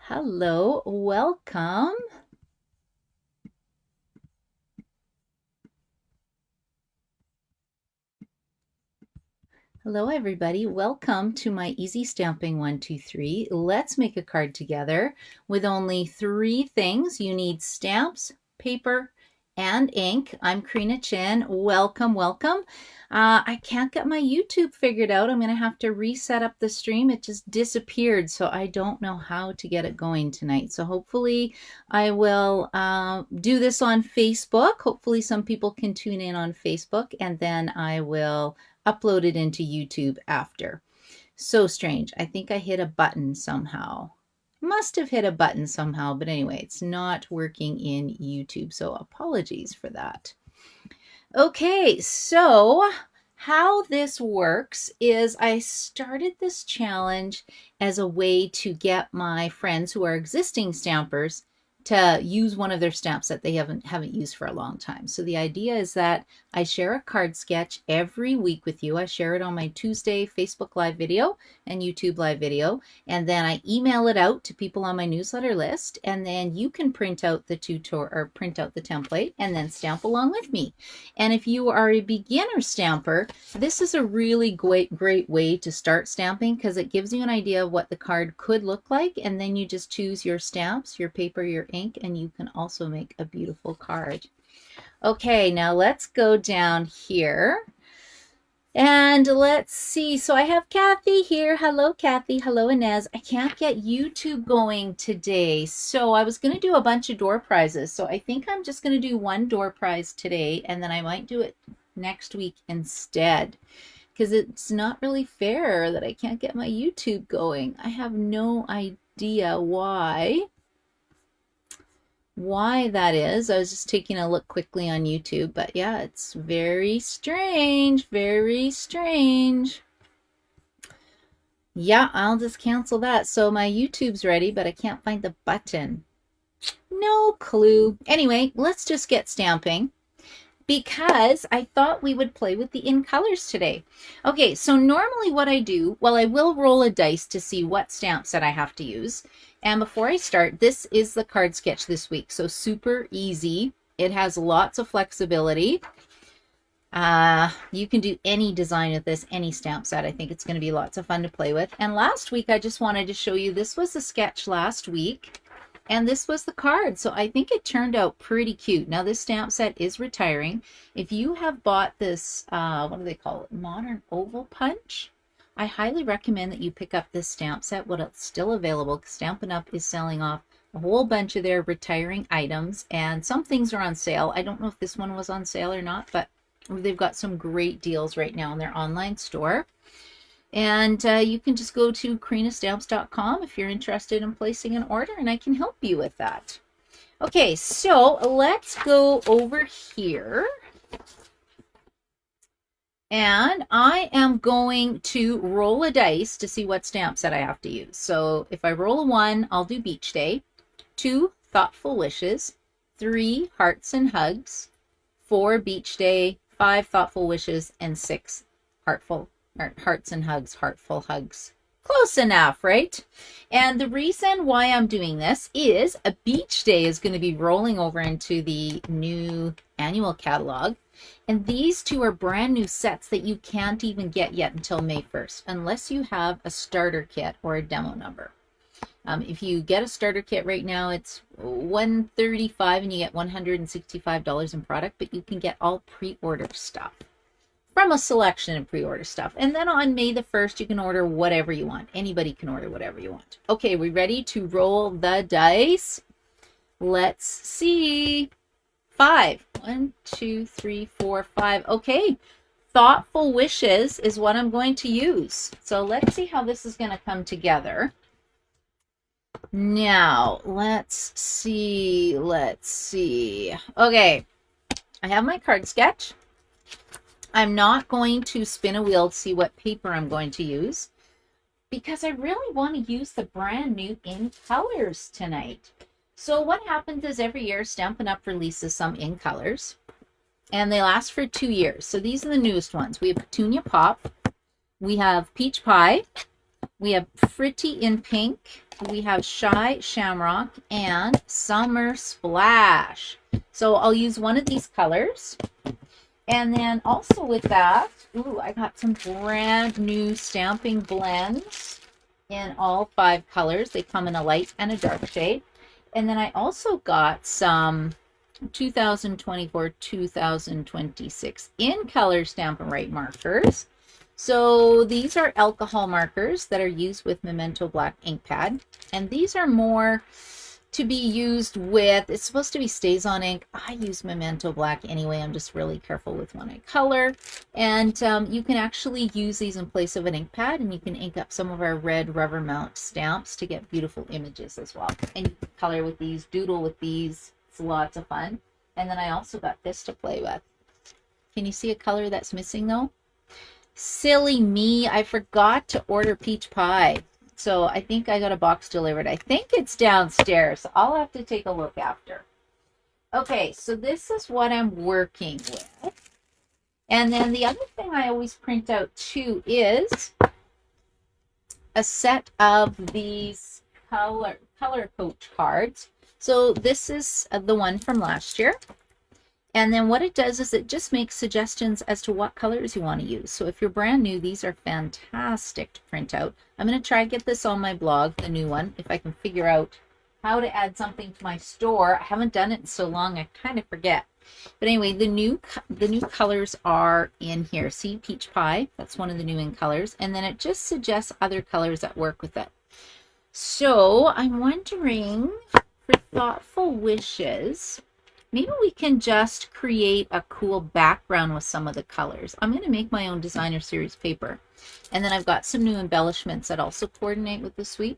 Hello, welcome. Hello, everybody. Welcome to my Easy Stamping 123. Let's make a card together with only 3 things. You need stamps, paper, and ink. I'm Karina Chin. Welcome, welcome. I can't get my YouTube figured out. I'm going to have to reset up the stream. It just disappeared, so I don't know how to get it going tonight. So hopefully I will do this on Facebook. Hopefully some people can tune in on Facebook, and then I will upload it into YouTube after. So strange. I think I hit a button somehow. Must have hit a button somehow, but anyway, it's not working in YouTube. So apologies for that. Okay, so how this works is I started this challenge as a way to get my friends who are existing stampers to use one of their stamps that they haven't used for a long time. So the idea is that I share a card sketch every week with you. I share it on my Tuesday Facebook Live video and YouTube Live video, and then I email it out to people on my newsletter list, and then you can print out the tutorial or print out the template and then stamp along with me. And if you are a beginner stamper, this is a really great way to start stamping because it gives you an idea of what the card could look like, and then you just choose your stamps, your paper, your ink, and you can also make a beautiful card. Okay, now let's go down here and let's see. So I have Kathy here. Hello, Kathy. Hello, Inez. I can't get YouTube going today, so I was going to do a bunch of door prizes. So I think I'm just going to do one door prize today, and then I might do it next week instead, because it's not really fair that I can't get my YouTube going. I have no idea why that is. I was just taking a look quickly on YouTube, but yeah, it's very strange, very strange. Yeah, I'll just cancel that. So my YouTube's ready, but I can't find the button. No clue. Anyway, let's just get stamping, because I thought we would play with the in colors today. Okay, so normally what I do, well, I will roll a dice to see what stamps that I have to use. And before I start, this is the card sketch this week, so super easy. It has lots of flexibility. You can do any design with this, any stamp set. I think it's going to be lots of fun to play with. And last week, I just wanted to show you, this was the sketch last week, and this was the card. So I think it turned out pretty cute. Now this stamp set is retiring. If you have bought this, what do they call it? Modern Oval Punch. I highly recommend that you pick up this stamp set while it's still available, because Stampin' Up! Is selling off a whole bunch of their retiring items, and some things are on sale. I don't know if this one was on sale or not, but they've got some great deals right now in their online store. And you can just go to karinastamps.com if you're interested in placing an order, and I can help you with that. Okay, so let's go over here. And I am going to roll a dice to see what stamp set I have to use. So if I roll a 1, I'll do Beach Day. 2, Thoughtful Wishes. 3, Hearts and Hugs. 4, Beach Day. 5, Thoughtful Wishes. And 6, Hearts and Hugs, Heartful Hugs. Close enough, right? And the reason why I'm doing this is a Beach Day is going to be rolling over into the new annual catalog. And these two are brand new sets that you can't even get yet until May 1st, unless you have a starter kit or a demo number. If you get a starter kit right now, it's $135 and you get $165 in product, but you can get all pre-order stuff from a selection of pre-order stuff. And then on May the 1st, you can order whatever you want. Anybody can order whatever you want. Okay, we ready to roll the dice? Let's see. 5. 1, 2, 3, 4, 5. Okay, Thoughtful Wishes is what I'm going to use. So let's see how this is going to come together. Now, let's see. Okay, I have my card sketch. I'm not going to spin a wheel to see what paper I'm going to use, because I really want to use the brand new in colors tonight. So what happens is every year Stampin' Up! Releases some in colors, and they last for 2 years. So these are the newest ones. We have Petunia Pop, we have Peach Pie, we have Pretty in Pink, we have Shy Shamrock and Summer Splash. So I'll use one of these colors. And then also with that, ooh, I got some brand new stamping blends in all 5 colors. They come in a light and a dark shade. And then I also got some 2024-2026 in color Stampin' Write markers. So these are alcohol markers that are used with Memento Black ink pad. And these are more to be used with, it's supposed to be stays on ink. I use Memento Black anyway. I'm just really careful with when I color. And you can actually use these in place of an ink pad, and you can ink up some of our red rubber mount stamps to get beautiful images as well. And you can color with these, doodle with these. It's lots of fun. And then I also got this to play with. Can you see a color that's missing though? Silly me, I forgot to order peach pie. So I think I got a box delivered. I think it's downstairs. I'll have to take a look after. Okay, so this is what I'm working with. And then the other thing I always print out too is a set of these color coach cards. So this is the one from last year. And then what it does is it just makes suggestions as to what colors you want to use. So if you're brand new, these are fantastic to print out. I'm going to try to get this on my blog, the new one, if I can figure out how to add something to my store. I haven't done it in so long, I kind of forget. But anyway, the new colors are in here. See, peach pie, that's one of the new in colors. And then it just suggests other colors that work with it. So I'm wondering, for thoughtful wishes, maybe we can just create a cool background with some of the colors. I'm going to make my own designer series paper. And then I've got some new embellishments that also coordinate with the suite.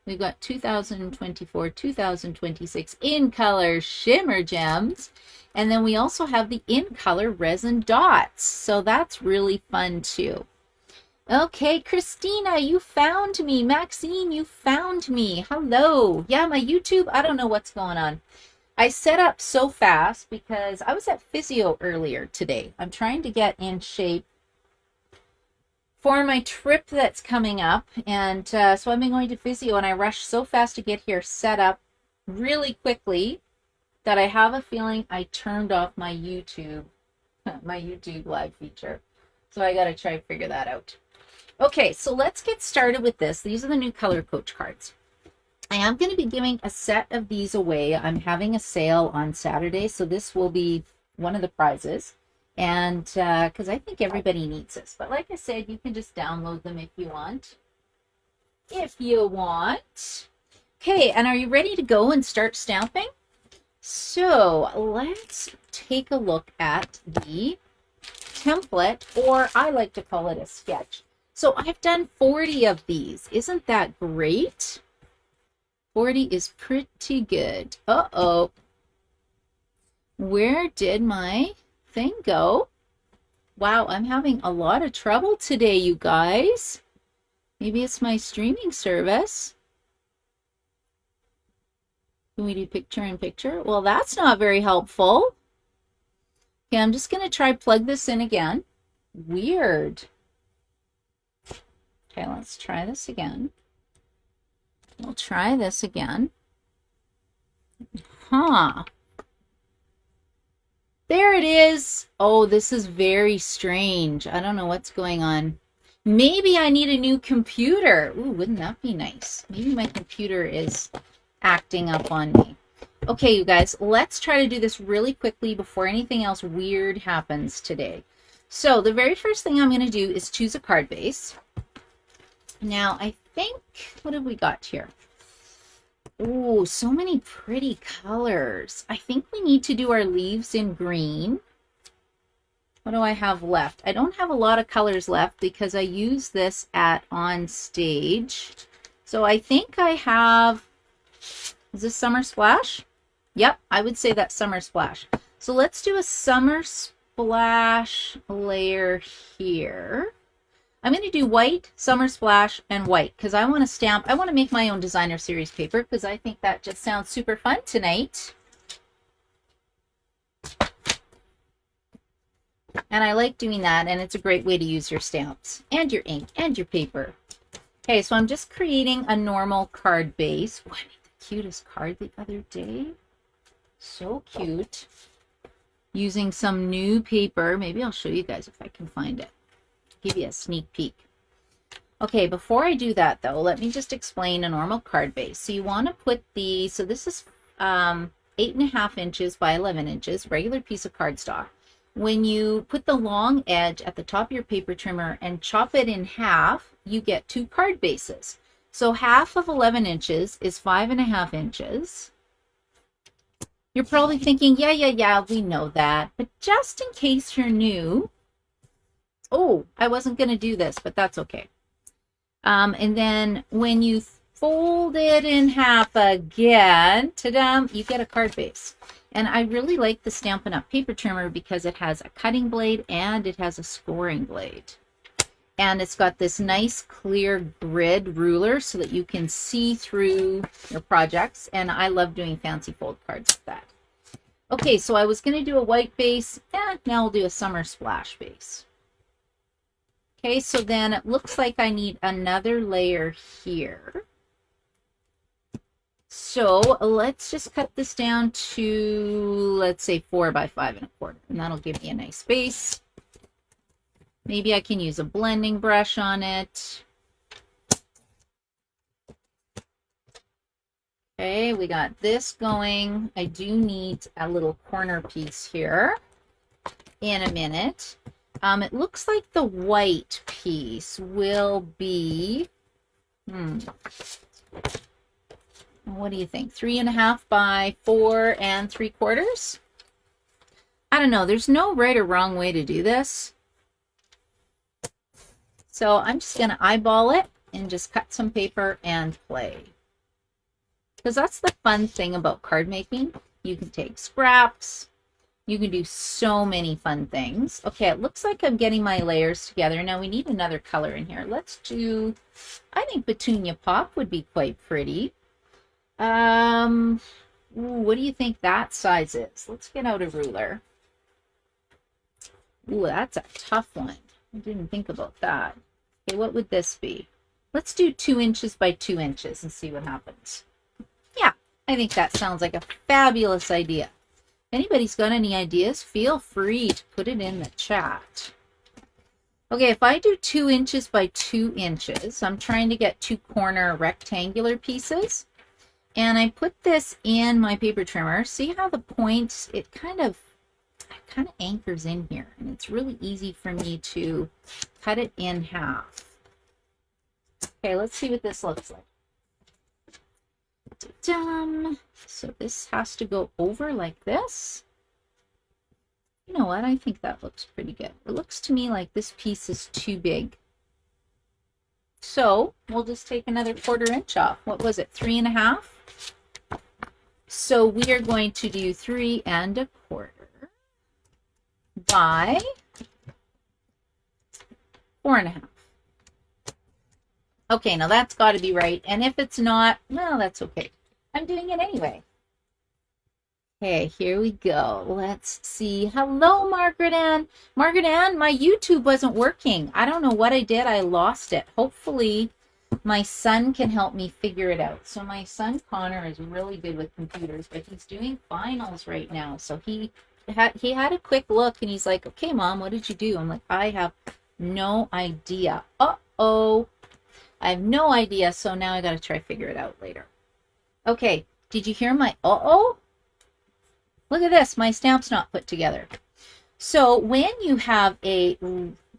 We've got 2024-2026 in color shimmer gems. And then we also have the in color resin dots. So that's really fun too. Okay, Christina, you found me. Maxine, you found me. Hello. Yeah, my YouTube, I don't know what's going on. I set up so fast because I was at physio earlier today. I'm trying to get in shape for my trip that's coming up. And so I've been going to physio, and I rushed so fast to get here set up really quickly that I have a feeling I turned off my YouTube live feature. So I got to try to figure that out. Okay, so let's get started with this. These are the new color coach cards. I am going to be giving a set of these away. I'm having a sale on Saturday, so this will be one of the prizes. And because I think everybody needs this. But like I said, you can just download them if you want. Okay, and are you ready to go and start stamping? So let's take a look at the template, or I like to call it a sketch. So I've done 40 of these. Isn't that great? 40 is pretty good. Uh-oh. Where did my thing go? Wow, I'm having a lot of trouble today, you guys. Maybe it's my streaming service. Can we do picture in picture? Well, that's not very helpful. Okay, I'm just going to try plug this in again. Weird. Okay, let's try this again. We'll try this again. Huh. There it is. Oh, this is very strange. I don't know what's going on. Maybe I need a new computer. Ooh, wouldn't that be nice? Maybe my computer is acting up on me. Okay, you guys, let's try to do this really quickly before anything else weird happens today. So the very first thing I'm going to do is choose a card base. Now, I think, what have we got here? Oh, so many pretty colors. I think we need to do our leaves in green. What do I have left? I don't have a lot of colors left because I use this at on stage. So I think I have, is this Summer Splash? Yep, I would say that's Summer Splash. So let's do a Summer Splash layer here. I'm going to do white, Summer Splash, and white because I want to stamp. I want to make my own designer series paper because I think that just sounds super fun tonight. And I like doing that, and it's a great way to use your stamps and your ink and your paper. Okay, so I'm just creating a normal card base. Oh, I made the cutest card the other day. So cute. Using some new paper. Maybe I'll show you guys if I can find it. Give you a sneak peek. Okay, before I do that though, let me just explain a normal card base. So you want to put so this is 8.5 inches by 11 inches, regular piece of cardstock. When you put the long edge at the top of your paper trimmer and chop it in half, you get 2 card bases. So half of 11 inches is 5.5 inches. You're probably thinking, yeah, we know that. But just in case you're new, oh, I wasn't going to do this, but that's okay. And then when you fold it in half again, ta-da, you get a card base. And I really like the Stampin' Up! Paper trimmer because it has a cutting blade and it has a scoring blade. And it's got this nice clear grid ruler so that you can see through your projects. And I love doing fancy fold cards with that. Okay, so I was going to do a white base. Now we'll do a summer splash base. Okay, so then it looks like I need another layer here. So let's just cut this down to, let's say 4 by 5.25, and that'll give me a nice base. Maybe I can use a blending brush on it. Okay, we got this going. I do need a little corner piece here in a minute. It looks like the white piece will be, what do you think? 3.5 by 4.75? I don't know. There's no right or wrong way to do this. So I'm just going to eyeball it and just cut some paper and play. Because that's the fun thing about card making. You can take scraps. You can do so many fun things. Okay, it looks like I'm getting my layers together. Now we need another color in here. Let's do, I think Petunia Pop would be quite pretty. Ooh, what do you think that size is? Let's get out a ruler. Ooh, that's a tough one. I didn't think about that. Okay, what would this be? Let's do 2 inches by 2 inches and see what happens. Yeah, I think that sounds like a fabulous idea. If anybody's got any ideas, feel free to put it in the chat. Okay, if I do 2 inches by 2 inches, I'm trying to get 2 corner rectangular pieces. And I put this in my paper trimmer. See how the points, it kind of anchors in here. And it's really easy for me to cut it in half. Okay, let's see what this looks like. So this has to go over like this. You know what? I think that looks pretty good. It looks to me like this piece is too big. So we'll just take another 1/4 inch off. What was it? 3.5? So we are going to do 3.25 by 4.5. Okay, now that's got to be right. And if it's not, well, that's okay. I'm doing it anyway. Okay, here we go. Let's see. Hello, Margaret Ann. Margaret Ann, my YouTube wasn't working. I don't know what I did. I lost it. Hopefully, my son can help me figure it out. So my son, Connor, is really good with computers, but he's doing finals right now. So he had a quick look, and he's like, okay, Mom, what did you do? I'm like, I have no idea. Uh-oh. I have no idea, so now I got to try figure it out later. Okay, did you hear my uh-oh? Look at this, my stamp's not put together. So when you have a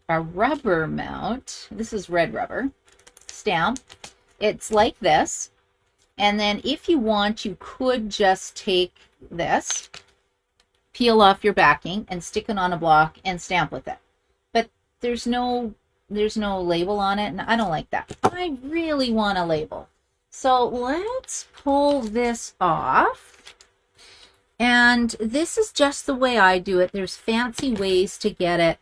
rubber mount, this is red rubber stamp, it's like this. And then if you want, you could just take this, peel off your backing, and stick it on a block and stamp with it. But there's no label on it, and I don't like that. I really want a label. So let's pull this off. And this is just the way I do it. There's fancy ways to get it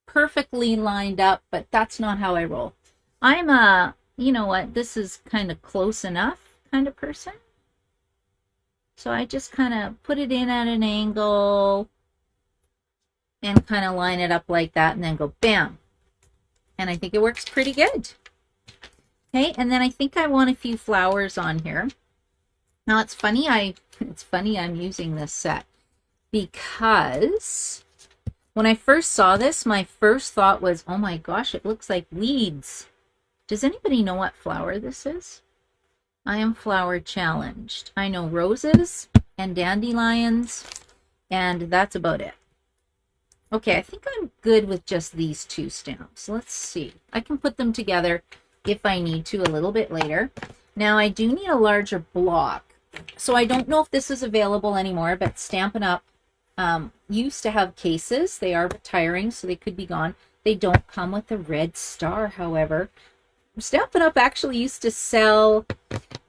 perfectly lined up, but that's not how I roll. I'm a, you know what, this is kind of close enough kind of person. So I just kind of put it in at an angle and kind of line it up like that and then go bam. And I think it works pretty good. Okay, and then I think I want a few flowers on here. Now it's funny I'm using this set because when I first saw this, my first thought was, oh my gosh, it looks like weeds. Does anybody know what flower this is? I am flower challenged. I know roses and dandelions, and that's about it. Okay, I think I'm good with just these two stamps. Let's see. I can put them together if I need to a little bit later. Now I do need a larger block. So I don't know if this is available anymore, but Stampin' Up! Used to have cases. They are retiring, so they could be gone. They don't come with a red star, however. Stampin' Up! Actually used to sell,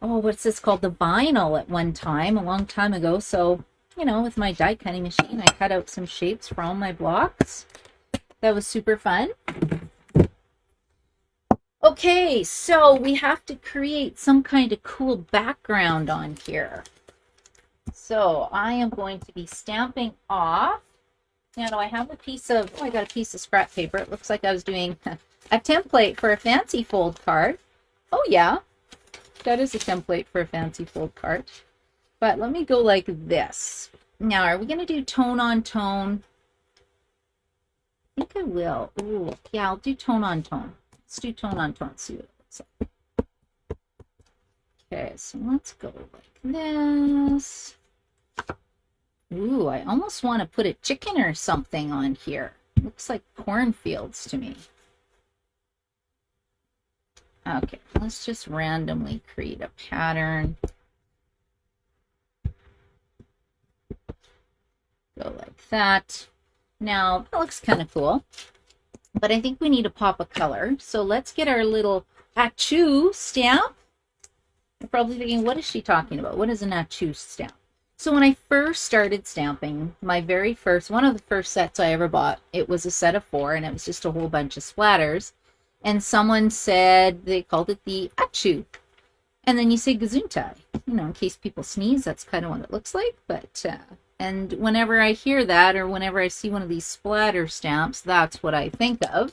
oh, what's this called? The vinyl at one time, a long time ago. So, you know, with my die cutting machine, I cut out some shapes for all my blocks. That was super fun. Okay, so we have to create some kind of cool background on here. So I am going to be stamping off. Now, I have a piece of, oh, I got a piece of scrap paper. It looks like I was doing a template for a fancy fold card. Oh yeah, that is a template for a fancy fold card. But let me go like this. Now, are we going to do tone on tone? I think I will. Ooh, yeah, I'll do tone on tone. Let's do tone on tone. See what it looks like. Okay, so let's go like this. Ooh, I almost want to put a chicken or something on here. Looks like cornfields to me. Okay, let's just randomly create a pattern. Go like that. Now, that looks kind of cool, but I think we need to pop a color. So let's get our little achoo stamp. You're probably thinking, what is she talking about? What is an achoo stamp? So when I first started stamping, my very first, one of the first sets I ever bought, it was a set of 4, and it was just a whole bunch of splatters. And someone said they called it the achoo. And then you say gesundheit, you know, in case people sneeze, that's kind of what it looks like. But, and whenever I hear that, or whenever I see one of these splatter stamps, that's what I think of.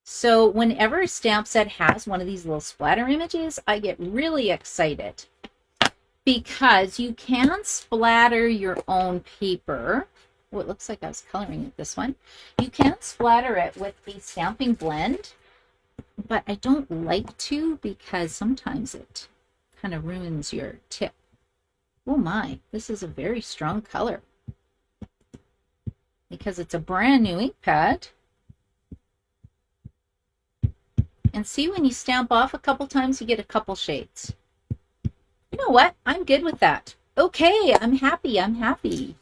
So whenever a stamp set has one of these little splatter images, I get really excited. Because you can splatter your own paper. Oh, it looks like I was coloring with this one. You can splatter it with the stamping blend, but I don't like to because sometimes it kind of ruins your tip. Oh my, this is a very strong color. Because it's a brand new ink pad. And see, when you stamp off a couple times, you get a couple shades. You know what? I'm good with that. Okay, I'm happy. I'm happy.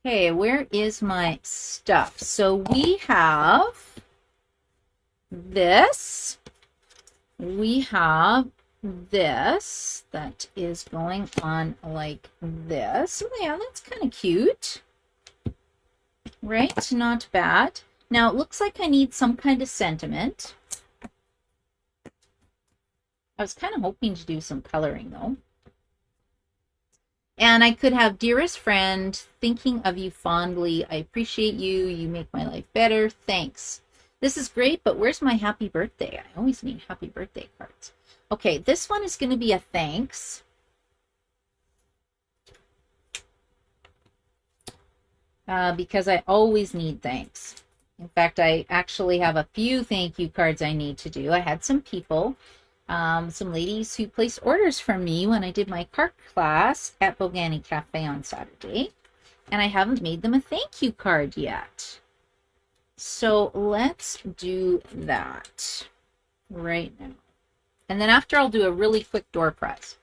Okay, where is my stuff? So we have this. We have this that is going on like this. Oh, yeah, that's kind of cute. Right? Not bad. Now, it looks like I need some kind of sentiment. I was kind of hoping to do some coloring, though. And I could have, dearest friend, thinking of you fondly. I appreciate you. You make my life better. Thanks. This is great, but where's my happy birthday? I always need happy birthday cards. Okay, this one is going to be a thanks. Because I always need thanks. In fact, I actually have a few thank you cards I need to do. I had some people, some ladies who placed orders from me when I did my card class at Bogani Cafe on Saturday, and I haven't made them a thank you card yet. So let's do that right now. And then after, I'll do a really quick door prize.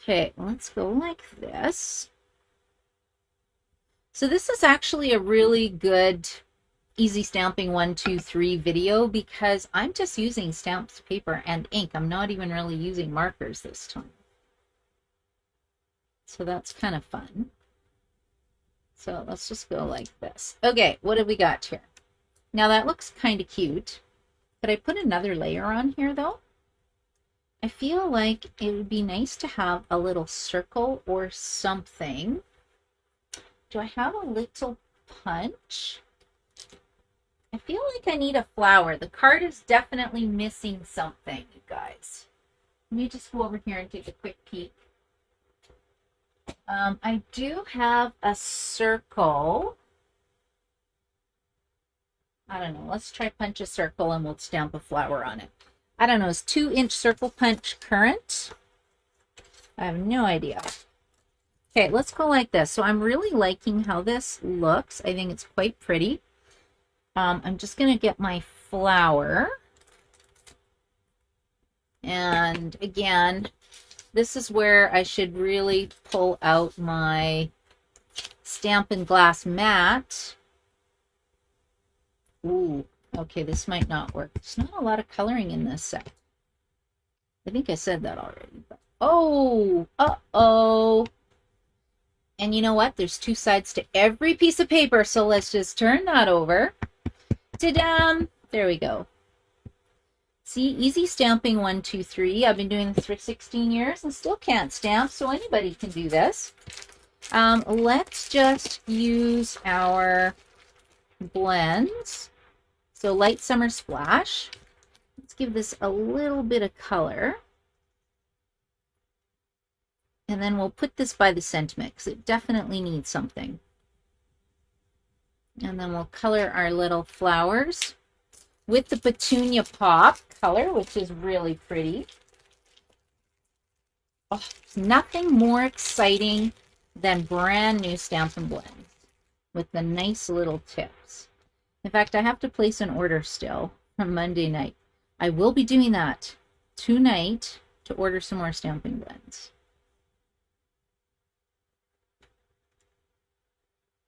Okay, let's go like this. So this is actually a really good easy stamping 1, 2, 3 video because I'm just using stamped paper and ink. I'm not even really using markers this time. So that's kind of fun. So let's just go like this. Okay, what have we got here? Now that looks kind of cute. Could I put another layer on here though? I feel like it would be nice to have a little circle or something. Do I have a little punch? I feel like I need a flower. The card is definitely missing something, you guys. Let me just go over here and take a quick peek. I do have a circle. I don't know. Let's try punch a circle and we'll stamp a flower on it. I don't know. Is 2-inch circle punch current? I have no idea. Okay, let's go like this. So I'm really liking how this looks. I think it's quite pretty. I'm just going to get my flower. And again, this is where I should really pull out my Stampin' Glass mat. Ooh, okay, this might not work. There's not a lot of coloring in this set. I think I said that already. But, oh, uh-oh. And you know what? There's 2 sides to every piece of paper, so let's just turn that over. Ta-da! There we go. See, easy stamping 1, 2, 3. I've been doing this for 16 years and still can't stamp, so anybody can do this. Let's just use our blends. So Light Summer Splash. Let's give this a little bit of color. And then we'll put this by the sentiment because it definitely needs something. And then we'll color our little flowers with the Petunia Pop color, which is really pretty. Oh, nothing more exciting than brand new Stampin' blends with the nice little tips. In fact, I have to place an order still from Monday night. I will be doing that tonight to order some more Stampin' blends.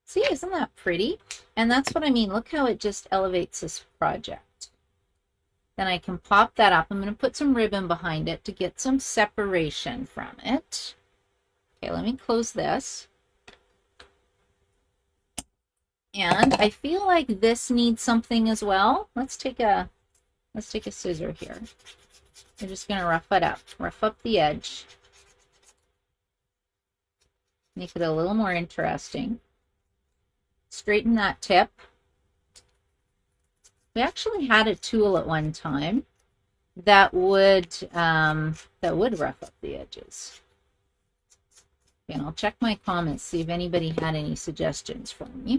See, isn't that pretty? And that's what I mean. Look how it just elevates this project. Then I can pop that up. I'm going to put some ribbon behind it to get some separation from it. Okay, let me close this. And I feel like this needs something as well. Let's take a scissor here. We're just going to rough it up. Rough up the edge. Make it a little more interesting. Straighten that tip. We actually had a tool at one time that would rough up the edges. And I'll check my comments, see if anybody had any suggestions for me.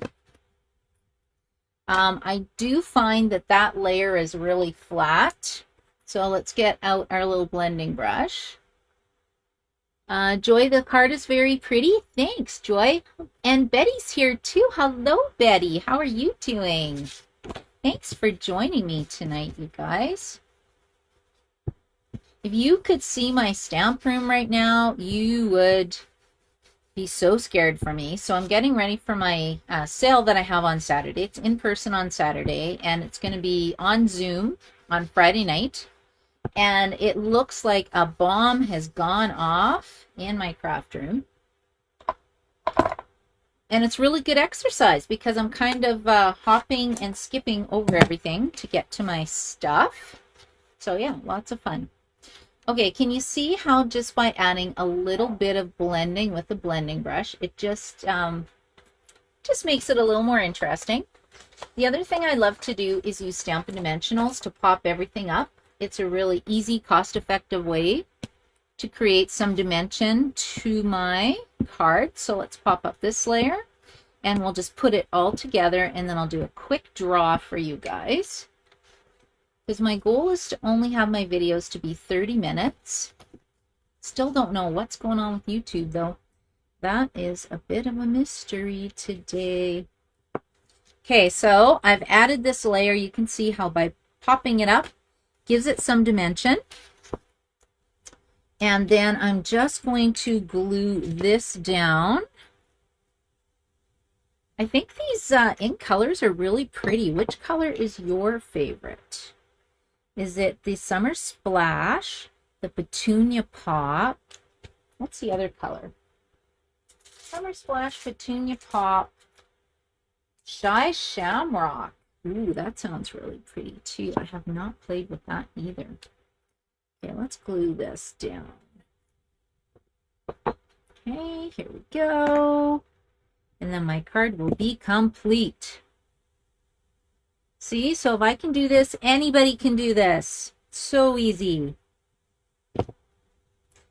I do find that that layer is really flat. So let's get out our little blending brush. Joy, the card is very pretty. Thanks, Joy. And Betty's here too. Hello, Betty. How are you doing? Thanks for joining me tonight, you guys. If you could see my stamp room right now, you would be so scared for me. So I'm getting ready for my sale that I have on Saturday. It's in person on Saturday, and it's going to be on Zoom on Friday night. And it looks like a bomb has gone off in my craft room. And it's really good exercise because I'm kind of hopping and skipping over everything to get to my stuff. So yeah, lots of fun. Okay, can you see how just by adding a little bit of blending with the blending brush, it just makes it a little more interesting. The other thing I love to do is use Stampin' Dimensionals to pop everything up. It's a really easy, cost-effective way to create some dimension to my card. So let's pop up this layer and we'll just put it all together, and then I'll do a quick draw for you guys. Because my goal is to only have my videos to be 30 minutes. Still don't know what's going on with YouTube though. That is a bit of a mystery today. Okay, so I've added this layer. You can see how by popping it up, gives it some dimension. And then I'm just going to glue this down. I think these ink colors are really pretty. Which color is your favorite? Is it the Summer Splash, the Petunia Pop? What's the other color? Summer Splash, Petunia Pop, Shy Shamrock. Ooh, that sounds really pretty too. I have not played with that either. Okay, let's glue this down. Okay, here we go. And then my card will be complete. See, so if I can do this, anybody can do this. So easy.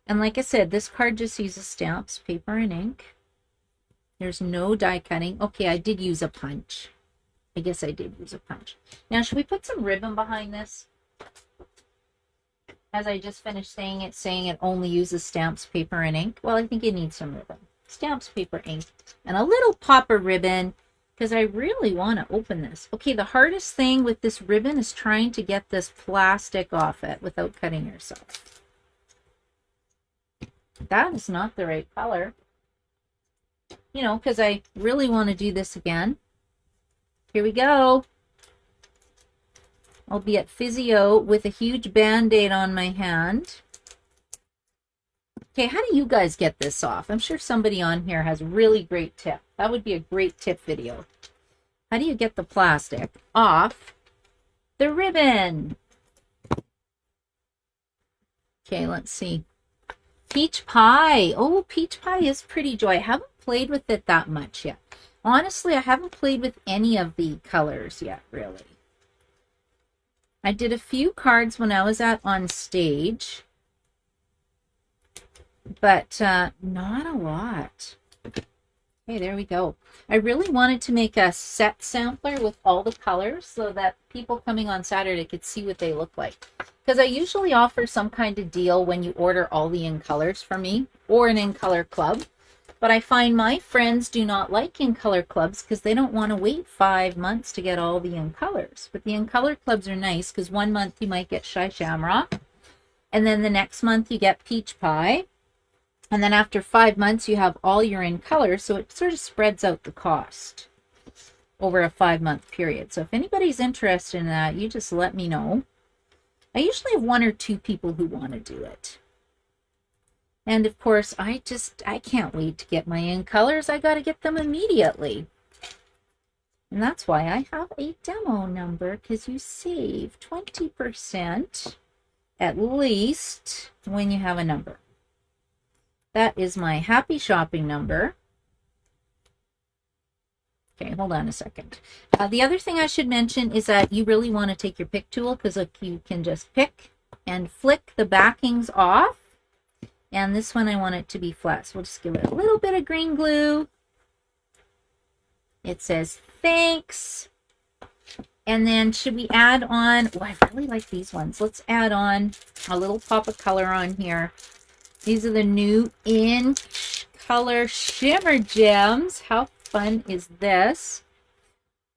And like I said, this card just uses stamps, paper, and ink. There's no die cutting. Okay, I did use a punch. I guess I did use a punch. Now, should we put some ribbon behind this? As I just finished saying it only uses stamps, paper, and ink. Well, I think it needs some ribbon. Stamps, paper, ink, and a little pop of ribbon, because I really want to open this. Okay, the hardest thing with this ribbon is trying to get this plastic off it without cutting yourself. That is not the right color. You know, because I really want to do this again. Here we go. I'll be at physio with a huge band-aid on my hand. Okay, how do you guys get this off? I'm sure somebody on here has a really great tip. That would be a great tip video. How do you get the plastic off the ribbon? Okay, let's see. Peach pie. Oh, peach pie is pretty, Joy. I haven't played with it that much yet. Honestly, I haven't played with any of the colors yet, really. I did a few cards when I was on stage, but not a lot. Okay, there we go. I really wanted to make a set sampler with all the colors so that people coming on Saturday could see what they look like. Because I usually offer some kind of deal when you order all the in colors from me or an in color club. But I find my friends do not like in color clubs because they don't want to wait 5 months to get all the in colors. But the in color clubs are nice because 1 month you might get Shy Shamrock, and then the next month you get Peach Pie, and then after 5 months you have all your in colors, so it sort of spreads out the cost over a 5-month period. So if anybody's interested in that, you just let me know. I usually have 1 or 2 people who want to do it. And of course, I can't wait to get my in colors. I got to get them immediately. And that's why I have a demo number, because you save 20% at least when you have a number. That is my happy shopping number. Okay, hold on a second. The other thing I should mention is that you really want to take your pick tool, because look, you can just pick and flick the backings off. And this one, I want it to be flat. So we'll just give it a little bit of green glue. It says, thanks. And then should we add on, oh, I really like these ones. Let's add on a little pop of color on here. These are the new in color shimmer gems. How fun is this?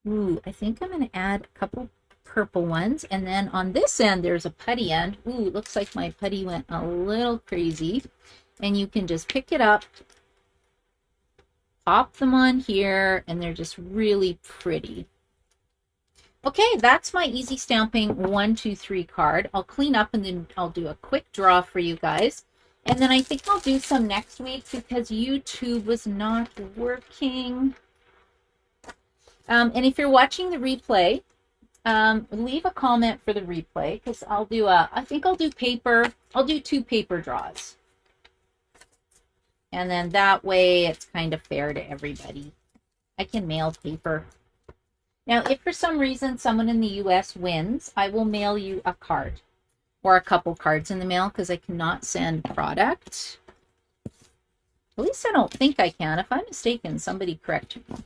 Ooh, I think I'm going to add a couple purple ones, and then on this end there's a putty end. Ooh, it looks like my putty went a little crazy, and you can just pick it up, pop them on here, and they're just really pretty. Okay, that's my easy stamping 1, 2, 3 card. I'll clean up and then I'll do a quick draw for you guys, and then I think I'll do some next week because YouTube was not working. And if you're watching the replay, leave a comment for the replay, because I'll do I think I'll do paper. I'll do 2 paper draws. And then that way it's kind of fair to everybody. I can mail paper. Now, if for some reason someone in the US wins, I will mail you a card or a couple cards in the mail, because I cannot send product. At least I don't think I can. If I'm mistaken, somebody correct me.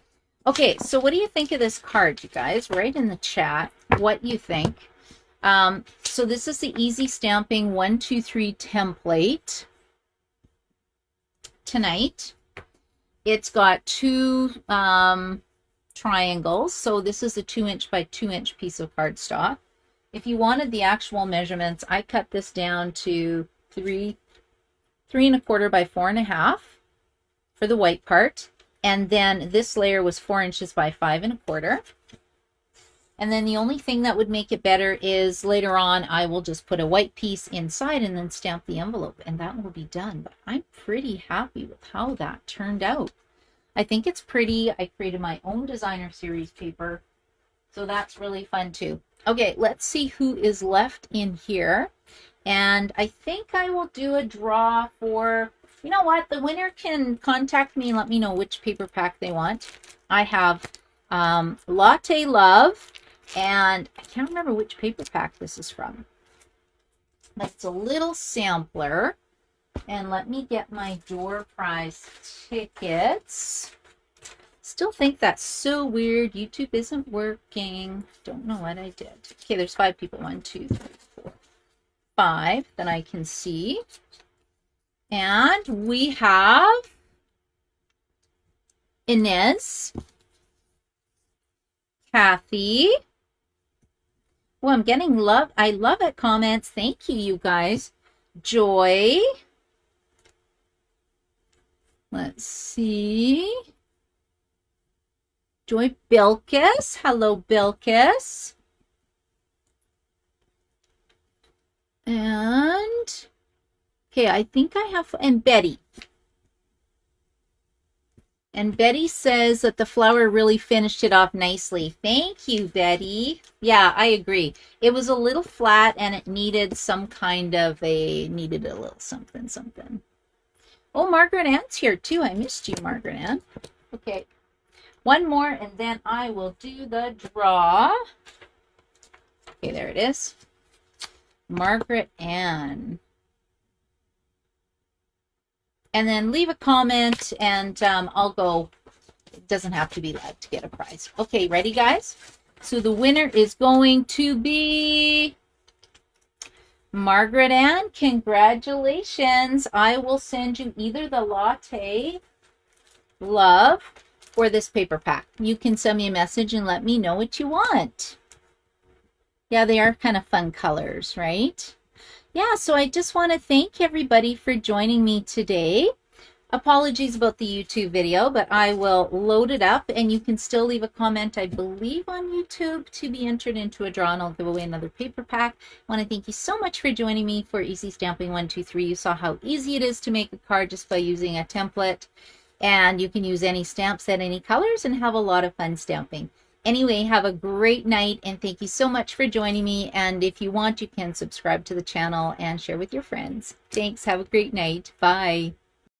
Okay, so what do you think of this card, you guys? Write in the chat what you think. So this is the Easy Stamping 1, 2, 3 template tonight. It's got 2 triangles. So this is a 2-inch by 2-inch piece of cardstock. If you wanted the actual measurements, I cut this down to 3 3¼ by 4½ for the white part. And then this layer was 4 inches by 5¼ And then the only thing that would make it better is later on, I will just put a white piece inside and then stamp the envelope, and that will be done. But I'm pretty happy with how that turned out. I think it's pretty. I created my own designer series paper, so that's really fun too. Okay, let's see who is left in here. And I think I will do a draw for, you know what, the winner can contact me and let me know which paper pack they want. I have Latte Love, And I can't remember which paper pack this is from. It's a little sampler. And let me get my door prize tickets. Still think that's so weird. YouTube isn't working. Don't know what I did. Okay, there's 5 people. 1, 2, 3, 4, 5 that I can see. And we have Inez, Kathy. Oh, I'm getting love. I love it. Comments. Thank you, you guys. Joy. Let's see. Joy Bilkis. Hello, Bilkis. And, okay, I think I have, and Betty. And Betty says that the flower really finished it off nicely. Thank you, Betty. Yeah, I agree. It was a little flat and it needed some kind of needed a little something, something. Oh, Margaret Ann's here too. I missed you, Margaret Ann. Okay. One more and then I will do the draw. Okay, there it is. Margaret Ann. And then leave a comment and I'll go. It doesn't have to be loud to get a prize. Okay, ready, guys? So the winner is going to be Margaret Ann. Congratulations. I will send you either the Latte Love or this paper pack. You can send me a message and let me know what you want. Yeah, they are kind of fun colors, right? Yeah, so I just want to thank everybody for joining me today. Apologies about the YouTube video, but I will load it up and you can still leave a comment, I believe, on YouTube to be entered into a draw, and I'll give away another paper pack. I want to thank you so much for joining me for Easy Stamping 123. You saw how easy it is to make a card just by using a template, and you can use any stamp set, any colors, and have a lot of fun stamping. Anyway, have a great night, and thank you so much for joining me. And if you want, you can subscribe to the channel and share with your friends. Thanks. Have a great night. Bye.